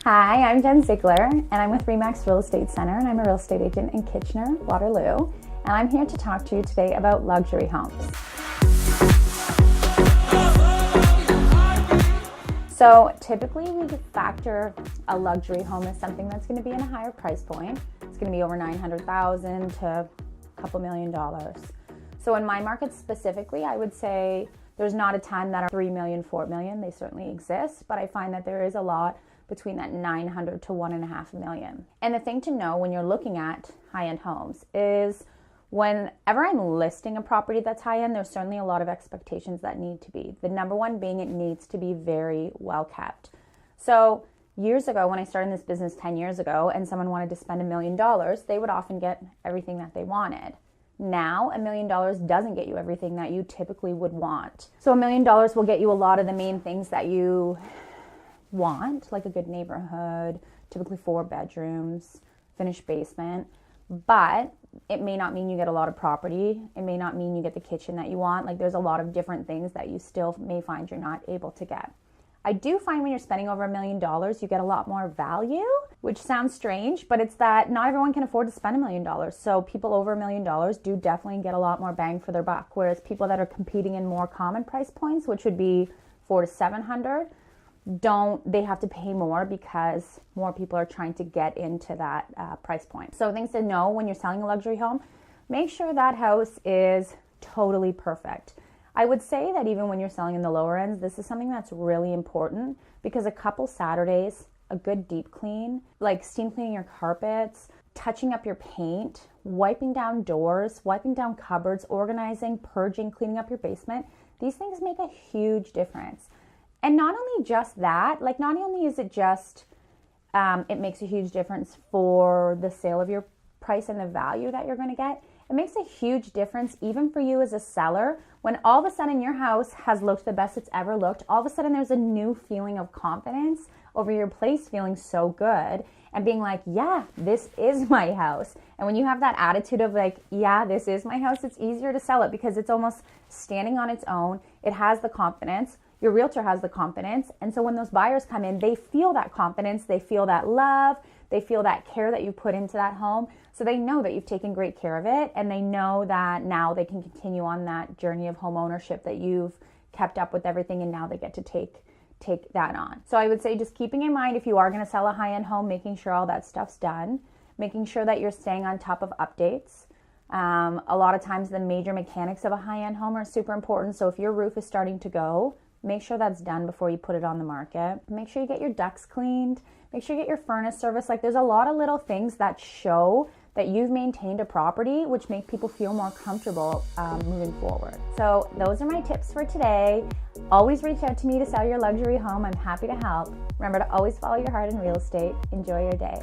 Hi, I'm Jen Ziegler, and I'm with RE/MAX Real Estate Center, and I'm a real estate agent in Kitchener-Waterloo, and I'm here to talk to you today about luxury homes. So typically we factor a luxury home as something that's going to be in a higher price point. It's going to be over $900,000 to a couple $1 million. So in my market specifically, I would say there's not a ton that are $3 million, $4 million. They certainly exist, but I find that there is a lot between that $900,000 to $1.5 million. And the thing to know when you're looking at high-end homes is whenever I'm listing a property that's high-end, there's certainly a lot of expectations that need to be. The number one being it needs to be very well kept. So years ago, when I started this business 10 years ago and someone wanted to spend $1 million, they would often get everything that they wanted. Now, $1 million doesn't get you everything that you typically would want. So $1 million will get you a lot of the main things that you want, like a good neighborhood, typically 4 bedrooms, finished basement, but it may not mean you get a lot of property. It may not mean you get the kitchen that you want. Like, there's a lot of different things that you still may find you're not able to get. I do find when you're spending over $1 million, you get a lot more value, which sounds strange, but it's that not everyone can afford to spend $1 million. So people over $1 million do definitely get a lot more bang for their buck, whereas people that are competing in more common price points, which would be $400 to $700, they have to pay more because more people are trying to get into that price point. So things to know when you're selling a luxury home, make sure that house is totally perfect. I would say that even when you're selling in the lower ends, this is something that's really important because a couple Saturdays, a good deep clean, like steam cleaning your carpets, touching up your paint, wiping down doors, wiping down cupboards, organizing, purging, cleaning up your basement, these things make a huge difference. And not only just that, like not only is it just, it makes a huge difference for the sale of your price and the value that you're going to get, it makes a huge difference even for you as a seller. When all of a sudden your house has looked the best it's ever looked, all of a sudden there's a new feeling of confidence over your place feeling so good and being like, yeah, this is my house. And when you have that attitude of like, yeah, this is my house, it's easier to sell it because it's almost standing on its own. It has the confidence. Your realtor has the confidence. And so when those buyers come in, they feel that confidence, they feel that love, they feel that care that you put into that home. So they know that you've taken great care of it, and they know that now they can continue on that journey of home ownership, that you've kept up with everything, and now they get to take that on. So I would say just keeping in mind, if you are going to sell a high-end home, making sure all that stuff's done, making sure that you're staying on top of updates. A lot of times the major mechanics of a high-end home are super important. So if your roof is starting to go, make sure that's done before you put it on the market. Make sure you get your ducts cleaned. Make sure you get your furnace serviced. Like, there's a lot of little things that show that you've maintained a property, which make people feel more comfortable moving forward. So those are my tips for today. Always reach out to me to sell your luxury home. I'm happy to help. Remember to always follow your heart in real estate. Enjoy your day.